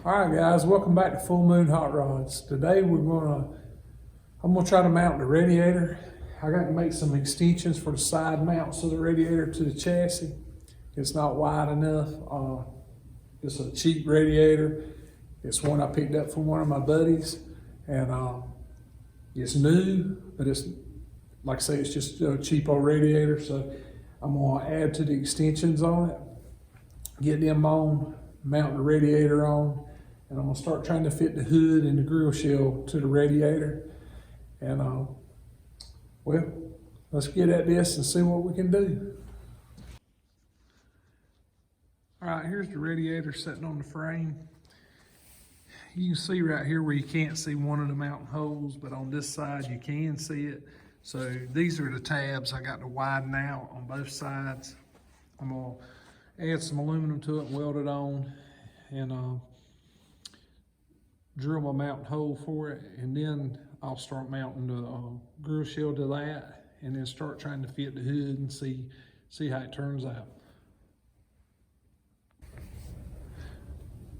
All right, guys, welcome back to Full Moon Hot Rods. Today I'm gonna try to mount the radiator. I got to make some extensions for the side mounts of the radiator to the chassis. It's not wide enough. It's a cheap radiator. It's one I picked up from one of my buddies, and it's new, but it's like I say, it's just a cheap old radiator. So I'm gonna add to the extensions on it, get them on, mount the radiator on, and I'm gonna start trying to fit the hood and the grill shell to the radiator. And well, let's get at this and see what we can do. All right, here's the radiator sitting on the frame. You can see right here where you can't see one of the mounting holes, but on this side you can see it. So these are the tabs I got to widen out on both sides. I'm gonna add some aluminum to it and weld it on, and drill my mounting hole for it, and then I'll start mounting the grill shell to that, and then start trying to fit the hood and see how it turns out.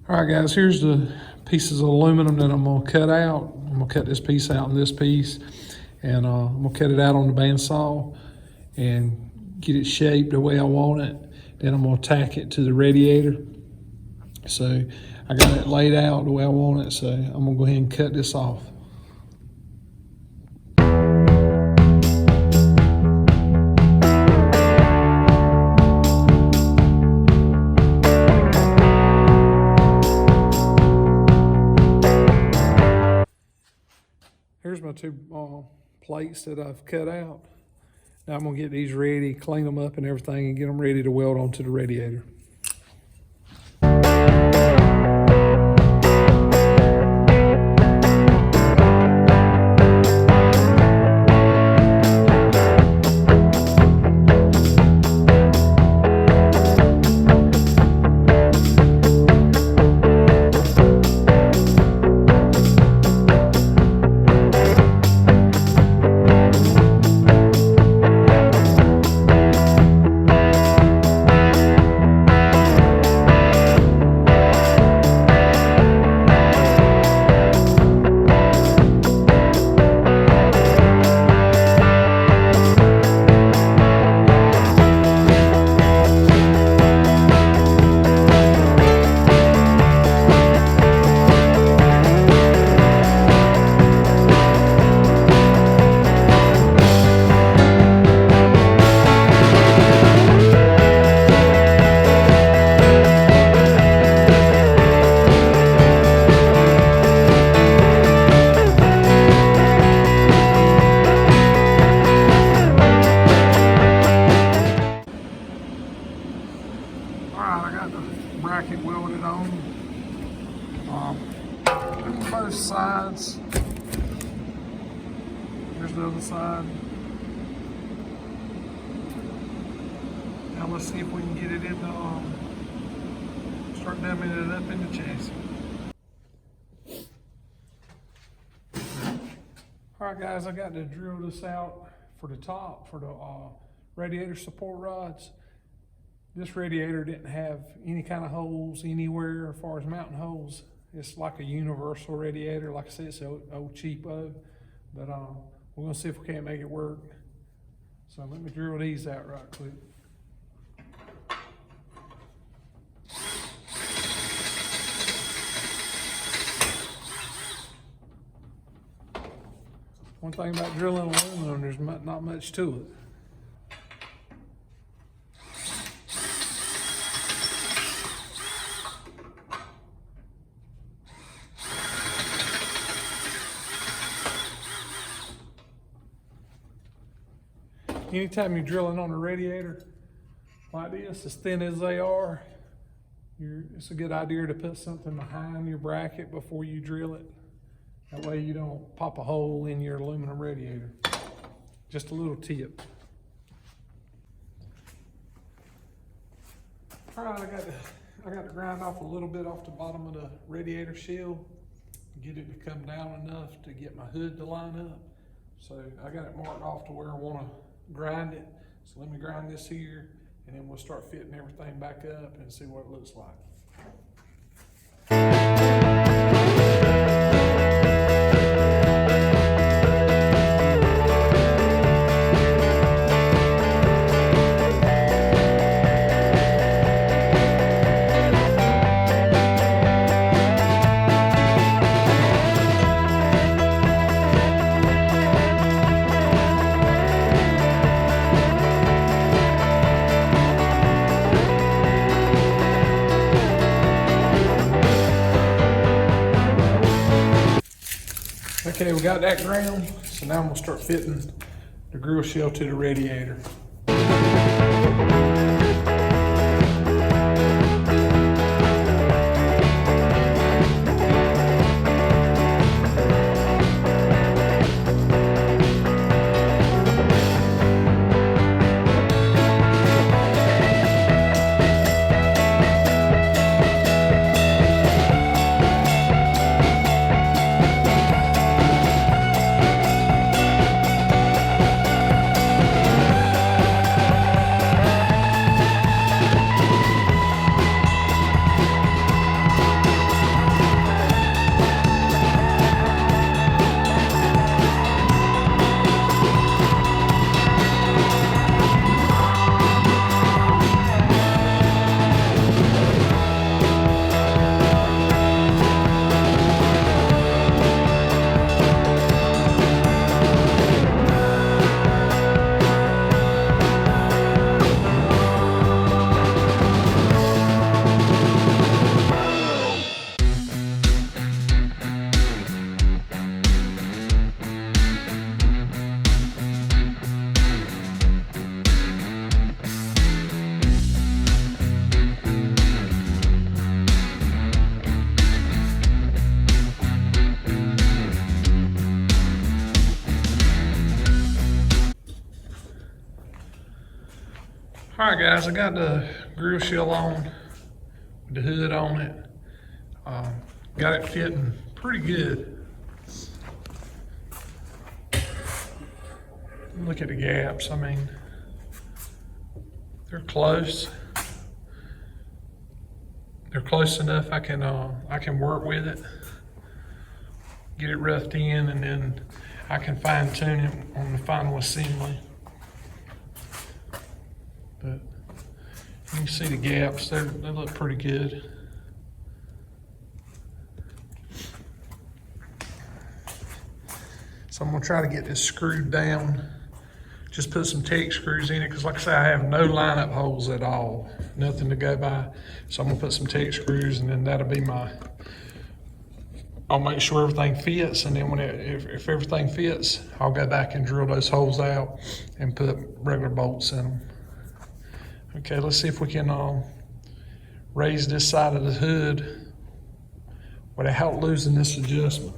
All right, guys, here's the pieces of aluminum that I'm gonna cut out. I'm gonna cut this piece out and this piece, and I'm gonna cut it out on the bandsaw and get it shaped the way I want it. Then I'm gonna tack it to the radiator. So I got it laid out the way I want it, so I'm gonna go ahead and cut this off. Here's my two plates that I've cut out. Now I'm gonna get these ready, clean them up and everything, and get them ready to weld onto the radiator. Bracket welded on both sides. Here's the other side. Now let's see if we can get it into start dumbing it up in the chassis. All right, guys, I got to drill this out for the top for the radiator support rods. This radiator didn't have any kind of holes anywhere as far as mounting holes. It's like a universal radiator. Like I said, it's an old cheapo, but we're gonna see if we can't make it work. So let me drill these out right quick. One thing about drilling aluminum, there's not much to it. Anytime you're drilling on a radiator like this, as thin as they are, it's a good idea to put something behind your bracket before you drill it. That way you don't pop a hole in your aluminum radiator. Just a little tip. All right, I got to grind off a little bit off the bottom of the radiator shell, get it to come down enough to get my hood to line up. So I got it marked off to where I want to grind it. So let me grind this here, and then we'll start fitting everything back up and see what it looks like. Okay, we got that ground, so now I'm gonna start fitting the grill shell to the radiator. All right, guys, I got the grill shell on with the hood on it. Got it fitting pretty good. Look at the gaps. I mean, they're close. They're close enough I can work with it, get it roughed in, and then I can fine tune it on the final assembly. But you can see the gaps, they look pretty good. So I'm gonna try to get this screwed down. Just put some Tech screws in it, because like I say, I have no lineup holes at all, nothing to go by. So I'm gonna put some Tech screws, and then that'll be I'll make sure everything fits, and then if everything fits, I'll go back and drill those holes out and put regular bolts in them. Okay, let's see if we can raise this side of the hood without losing this adjustment.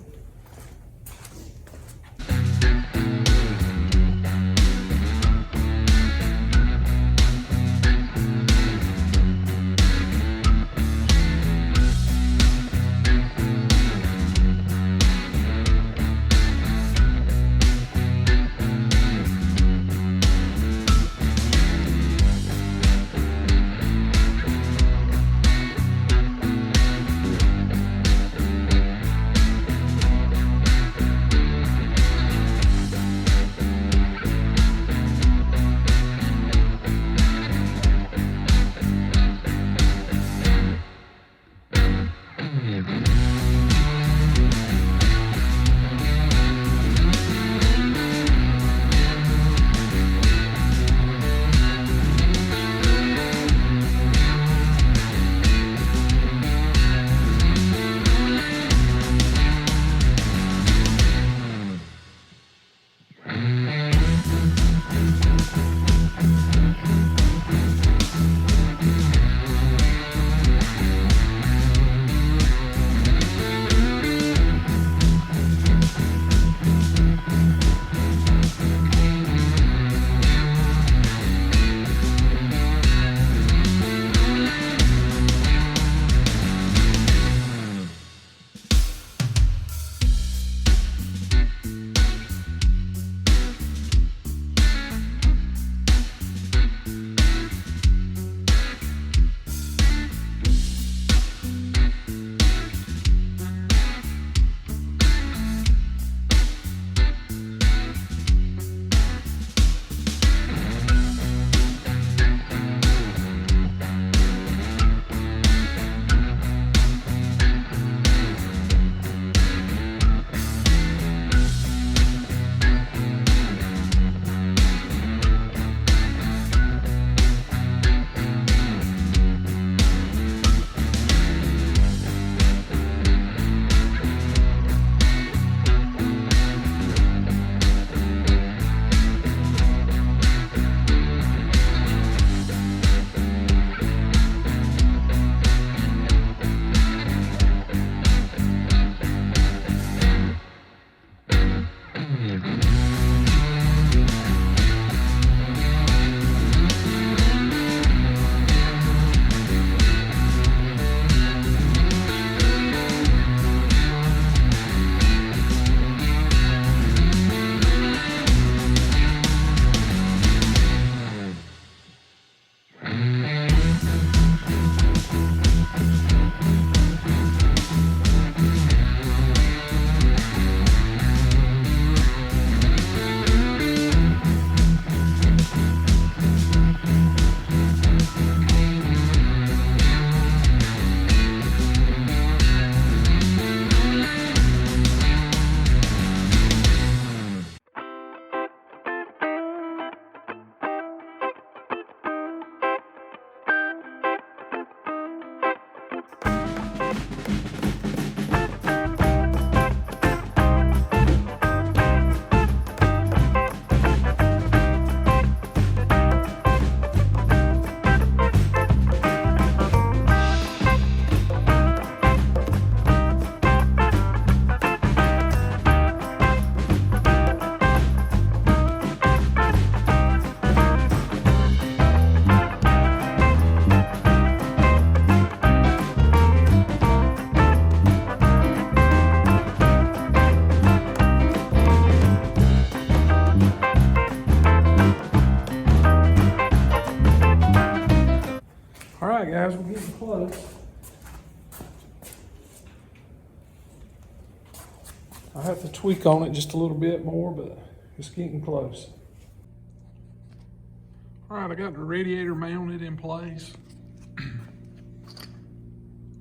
I have to tweak on it just a little bit more, but it's getting close. All right, I got the radiator mounted in place.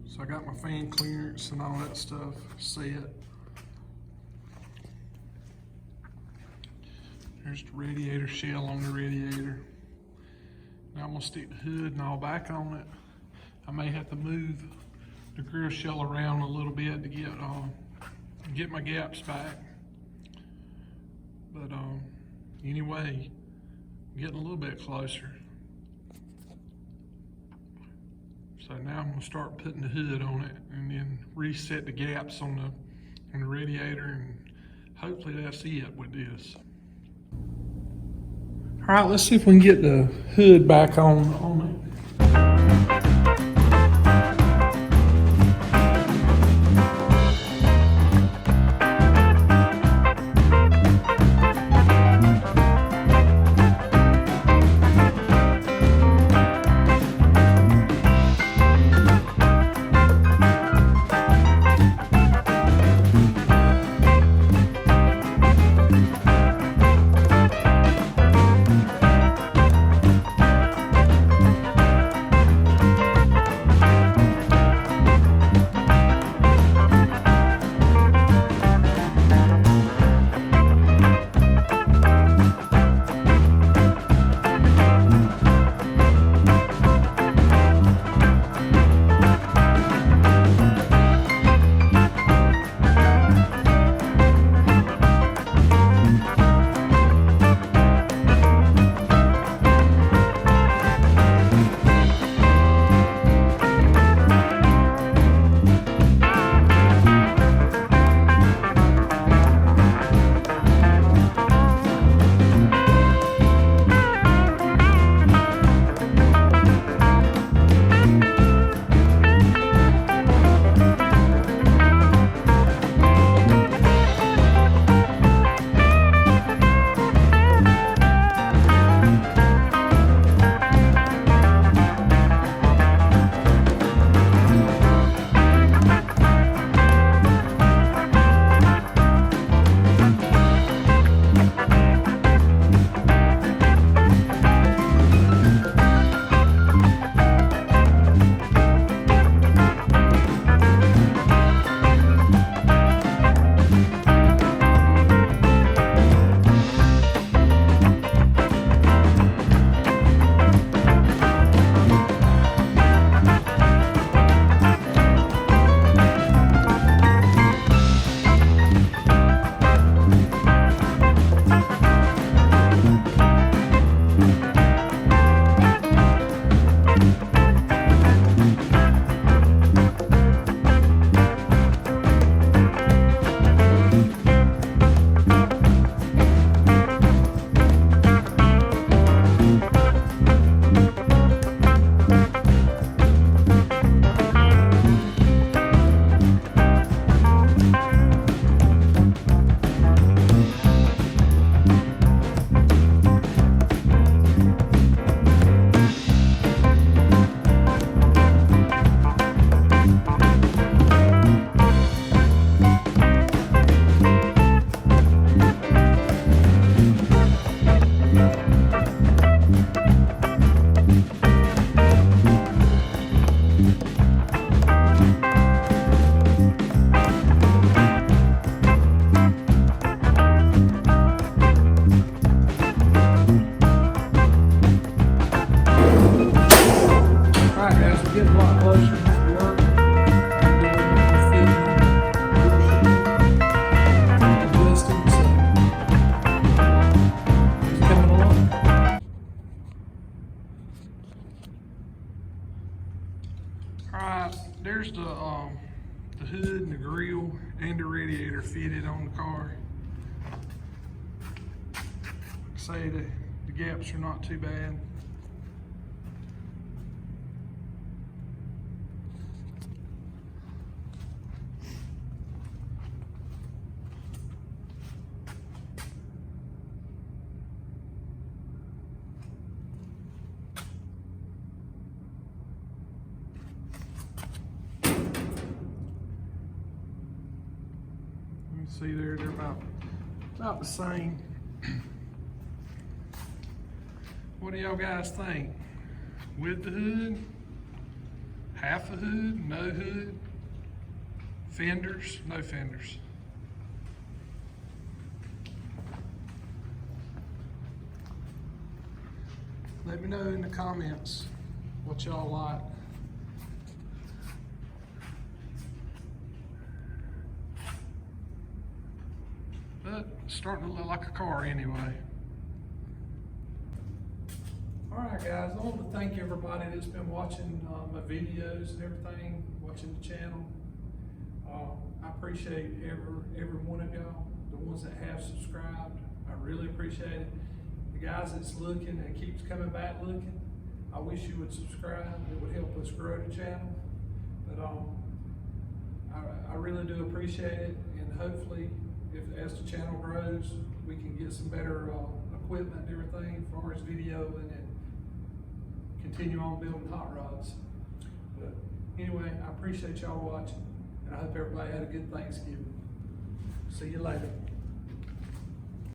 So I got my fan clearance and all that stuff set. There's the radiator shell on the radiator. Now I'm gonna stick the hood and all back on it. I may have to move the grill shell around a little bit to get my gaps back. But anyway, getting a little bit closer. So now I'm gonna start putting the hood on it and then reset the gaps on the radiator, and hopefully that's it with this. All right, let's see if we can get the hood back on it. There's the hood and the grill and the radiator fitted on the car. Say the gaps are not too bad. See there, they're about the same. What do y'all guys think? With the hood? Half a hood? No hood? Fenders? No fenders. Let me know in the comments what y'all like. But it's starting to look like a car anyway. Alright guys, I want to thank everybody that's been watching my videos and everything, watching the channel. I appreciate every one of y'all, the ones that have subscribed. I really appreciate it. The guys that's looking and keeps coming back looking, I wish you would subscribe. It would help us grow the channel. But I really do appreciate it, and hopefully, as the channel grows, we can get some better equipment and everything as far as video and continue on building hot rods. But anyway, I appreciate y'all watching, and I hope everybody had a good Thanksgiving. See you later.